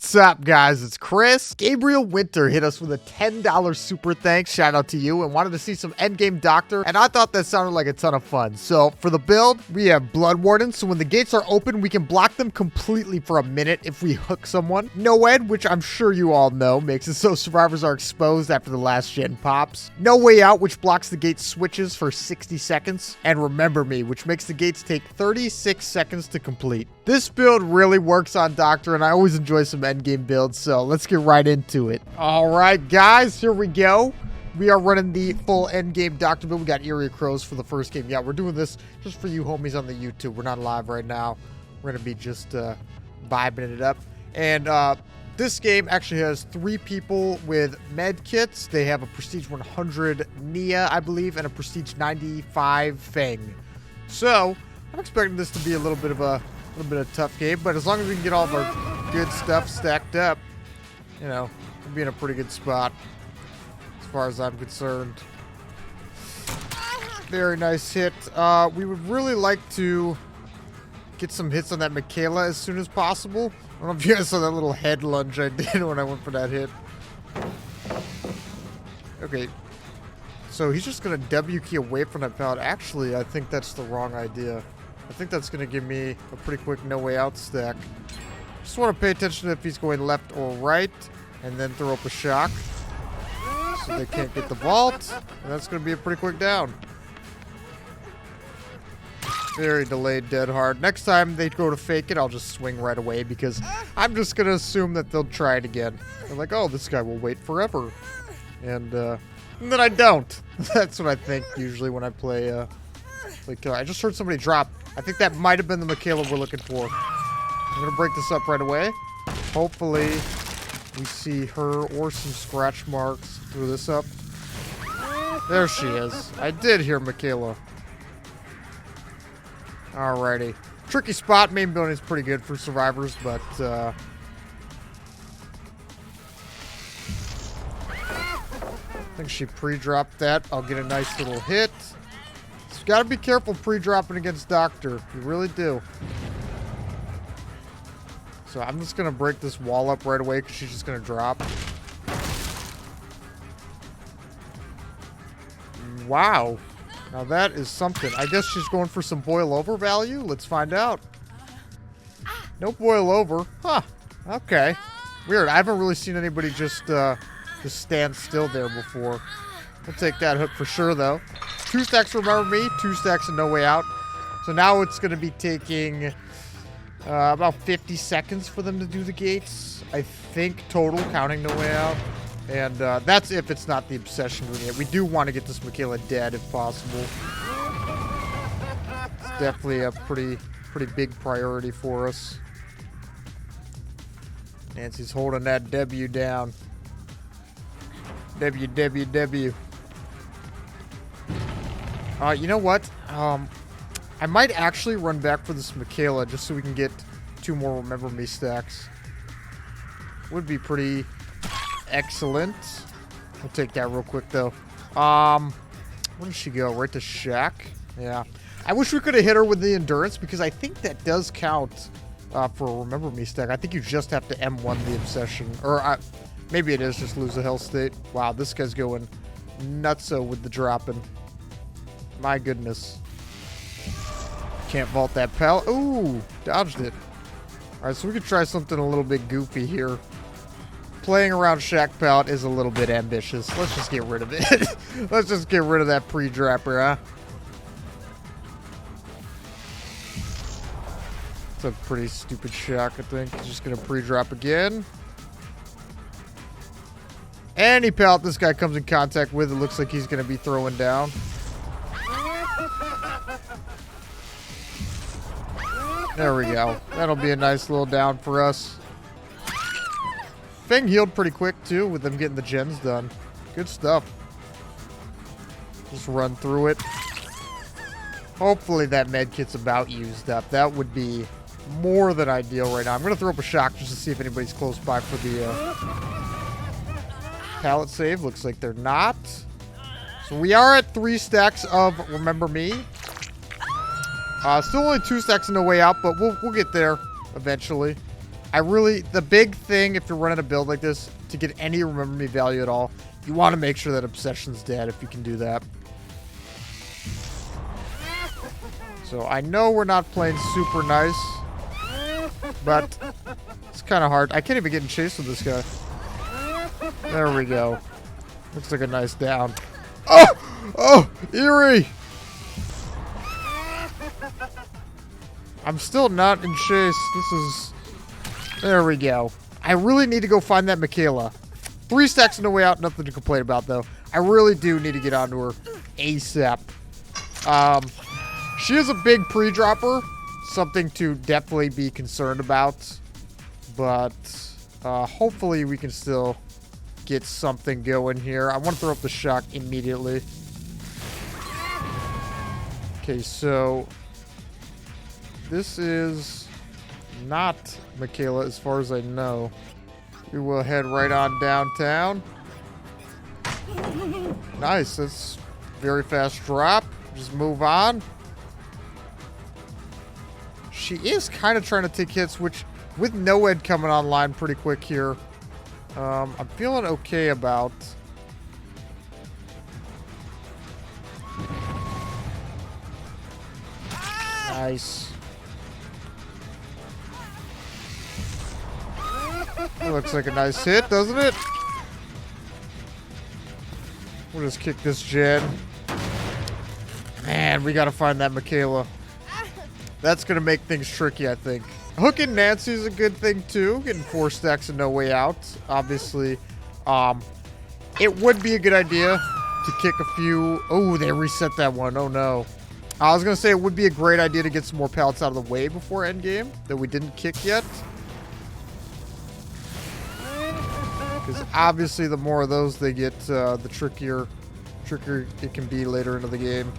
What's up, guys? It's Chris. Gabriel Winter hit us with a $10 super thanks. Shout out to you, and wanted to see some Endgame Doctor, and I thought that sounded like a ton of fun. So for the build, we have Blood Warden, so when the gates are open, we can block them completely for a minute if we hook someone. No Ed, which I'm sure you all know, makes it so survivors are exposed after the last gen pops. No Way Out, which blocks the gate switches for 60 seconds. And Remember Me, which makes the gates take 36 seconds to complete. This build really works on Doctor, and I always enjoy some endgame builds, so let's get right into it. All right, guys, here we go. We are running the full endgame Doctor build. We got Eerie Crows for the first game. Yeah, we're doing this just for you homies on the YouTube. We're not live right now. We're going to be just vibing it up. And this game actually has 3 people with med kits. They have a Prestige 100 Nia, I believe, and a Prestige 95 Fang. So I'm expecting this to be a little bit of a tough game, but as long as we can get all of our good stuff stacked up, you know, we'll be in a pretty good spot as far as I'm concerned. Very nice hit. We would really like to get some hits on that Michaela as soon as possible. I don't know if you guys saw that little head lunge I did when I went for that hit. Okay. So he's just going to W key away from that pallet. Actually, I think that's the wrong idea. I think that's going to give me a pretty quick No Way Out stack. Just want to pay attention if he's going left or right, and then throw up a shock so they can't get the vault, and that's going to be a pretty quick down. Very delayed dead hard. Next time they go to fake it, I'll just swing right away because I'm just going to assume that they'll try it again. They're like, oh, this guy will wait forever. And then I don't. That's what I think usually when I play killer. I just heard somebody drop. I think that might have been the Michaela we're looking for. I'm going to break this up right away. Hopefully we see her or some scratch marks through this up. There she is. I did hear Michaela. Alrighty. Tricky spot. Main building is pretty good for survivors, but I think she pre-dropped that. I'll get a nice little hit. So you gotta be careful pre-dropping against Doctor. You really do. So I'm just gonna break this wall up right away because she's just gonna drop. Wow. Now that is something. I guess she's going for some boil over value. Let's find out. No boil over. Huh. Okay. Weird. I haven't really seen anybody just stand still there before. We'll take that hook for sure, though. 2 stacks Remember Me, 2 stacks and No Way Out. So now it's going to be taking about 50 seconds for them to do the gates. I think total, counting No Way Out. And that's if it's not the obsession room yet. We do want to get this Michaela dead if possible. It's definitely a pretty big priority for us. Nancy's holding that W down. W. You know what? I might actually run back for this Michaela just so we can get 2 more Remember Me stacks. Would be pretty excellent. We'll take that real quick though. Where did she go? Right to Shack? Yeah. I wish we could have hit her with the endurance because I think that does count for a Remember Me stack. I think you just have to M1 the obsession. Or maybe it is just lose a hell state. Wow, this guy's going nutso with the dropping. My goodness. Can't vault that pallet. Ooh, dodged it. Alright, so we could try something a little bit goofy here. Playing around Shack pallet is a little bit ambitious. Let's just get rid of it. Let's just get rid of that pre-dropper, huh? It's a pretty stupid shock, I think. Just gonna pre-drop again. Any pallet this guy comes in contact with, it looks like he's gonna be throwing down. There we go. That'll be a nice little down for us. Fang healed pretty quick, too, with them getting the gens done. Good stuff. Just run through it. Hopefully that med kit's about used up. That would be more than ideal right now. I'm going to throw up a shock just to see if anybody's close by for the pallet save. Looks like they're not. So we are at 3 stacks of Remember Me. Still only 2 stacks in No Way Out, but we'll get there eventually. The big thing if you're running a build like this, to get any remember me value at all, you want to make sure that Obsession's dead if you can do that. So I know we're not playing super nice, but it's kind of hard. I can't even get in chase with this guy. There we go. Looks like a nice down. Oh! Oh! Eerie! I'm still not in chase. This is... There we go. I really need to go find that Michaela. 3 stacks on the way out. Nothing to complain about, though. I really do need to get onto her ASAP. She is a big pre-dropper. Something to definitely be concerned about. But hopefully we can still get something going here. I want to throw up the shock immediately. Okay, so this is not Michaela as far as I know. We will head right on downtown. Nice. That's very fast drop. Just move on. She is kind of trying to take hits, which with NOED coming online pretty quick here, I'm feeling okay about. Nice. That looks like a nice hit, doesn't it? We'll just kick this gen. Man, we gotta find that Michaela. That's gonna make things tricky, I think. Hooking Nancy is a good thing too. Getting 4 stacks and no way out. Obviously, it would be a good idea to kick a few. Oh, they reset that one. Oh no. I was gonna say it would be a great idea to get some more pallets out of the way before endgame that we didn't kick yet. Because obviously, the more of those they get, the trickier it can be later into the game.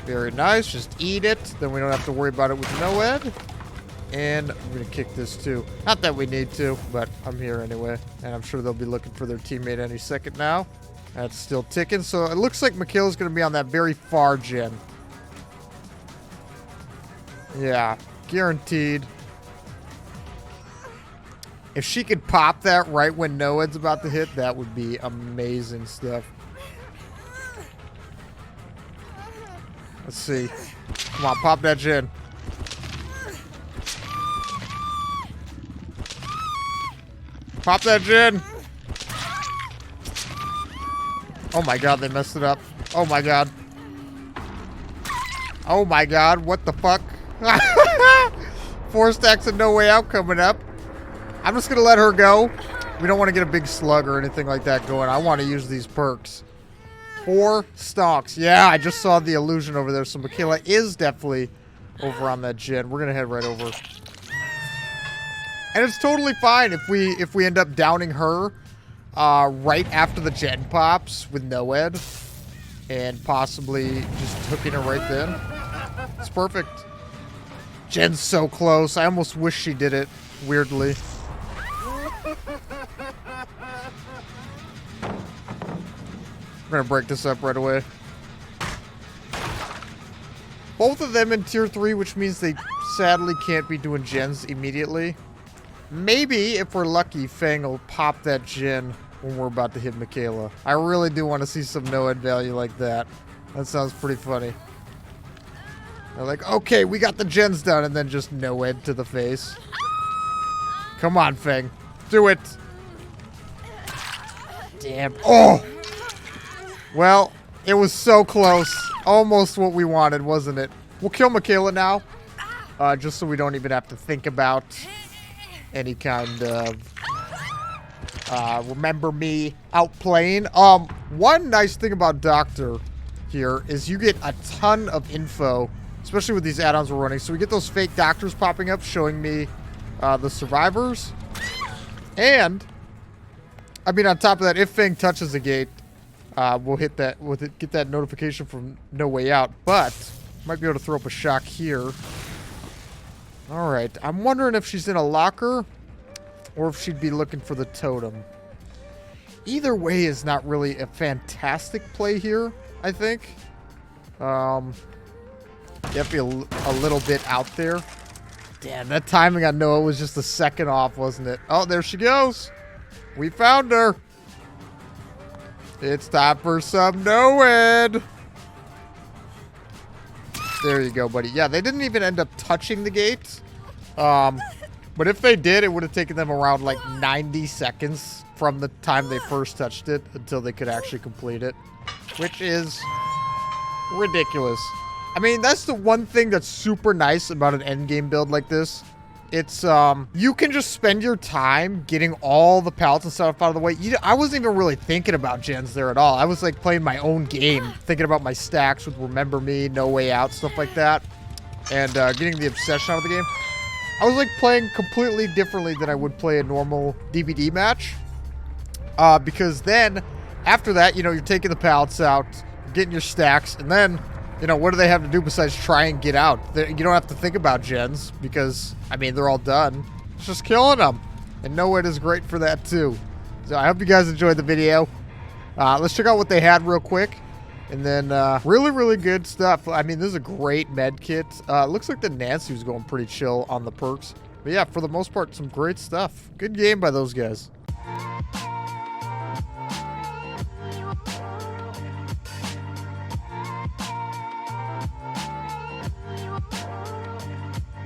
Very nice. Just eat it. Then we don't have to worry about it with NOED. And I'm going to kick this too. Not that we need to, but I'm here anyway. And I'm sure they'll be looking for their teammate any second now. That's still ticking. So it looks like Michaela's going to be on that very far gen. Yeah, guaranteed. If she could pop that right when NOED's about to hit, that would be amazing stuff. Let's see. Come on, pop that gen. Pop that gen. Oh my god, they messed it up. Oh my god. Oh my god, what the fuck? 4 stacks and no way out coming up. I'm just going to let her go. We don't want to get a big slug or anything like that going. I want to use these perks. 4 stalks. Yeah, I just saw the illusion over there. So Michaela is definitely over on that gen. We're going to head right over. And it's totally fine if we end up downing her right after the gen pops with NOED. And possibly just hooking her right then. It's perfect. Gen's so close. I almost wish she did it, weirdly. We're gonna break this up right away. Both of them in tier 3, which means they sadly can't be doing gens immediately. Maybe, if we're lucky, Fang will pop that gen when we're about to hit Michaela. I really do want to see some NOED value like that. That sounds pretty funny. They're like, okay, we got the gens done, and then just NOED to the face. Come on, Fang. Do it. Damn. Oh! Well, it was so close. Almost what we wanted, wasn't it? We'll kill Michaela now. Just so we don't even have to think about any kind of remember me outplaying. One nice thing about Doctor here is you get a ton of info, especially with these add-ons we're running. So we get those fake doctors popping up showing me the survivors. And, I mean, on top of that, if Fang touches the gate, we'll hit that. We'll get that notification from No Way Out, but might be able to throw up a shock here. All right, I'm wondering if she's in a locker or if she'd be looking for the totem. Either way is not really a fantastic play here, I think. Definitely a little bit out there. Damn, that timing on Noah was just a second off, wasn't it? Oh, there she goes. We found her. It's time for some Noed. There you go, buddy. Yeah, they didn't even end up touching the gates. But if they did, it would have taken them around like 90 seconds from the time they first touched it until they could actually complete it, which is ridiculous. I mean, that's the one thing that's super nice about an endgame build like this. It's, you can just spend your time getting all the pallets and stuff out of the way. I wasn't even really thinking about gens there at all. I was like playing my own game, thinking about my stacks with Remember Me, No Way Out, stuff like that, and getting the obsession out of the game. I was like playing completely differently than I would play a normal DVD match. Because then, after that, you know, you're taking the pallets out, getting your stacks, and then, you know, what do they have to do besides try and get out? You don't have to think about gens because, I mean, they're all done. It's just killing them. And Noed is great for that too. So I hope you guys enjoyed the video. Let's check out what they had real quick. And then, really, really good stuff. I mean, this is a great med kit. Looks like the Nancy was going pretty chill on the perks. But yeah, for the most part, some great stuff. Good game by those guys.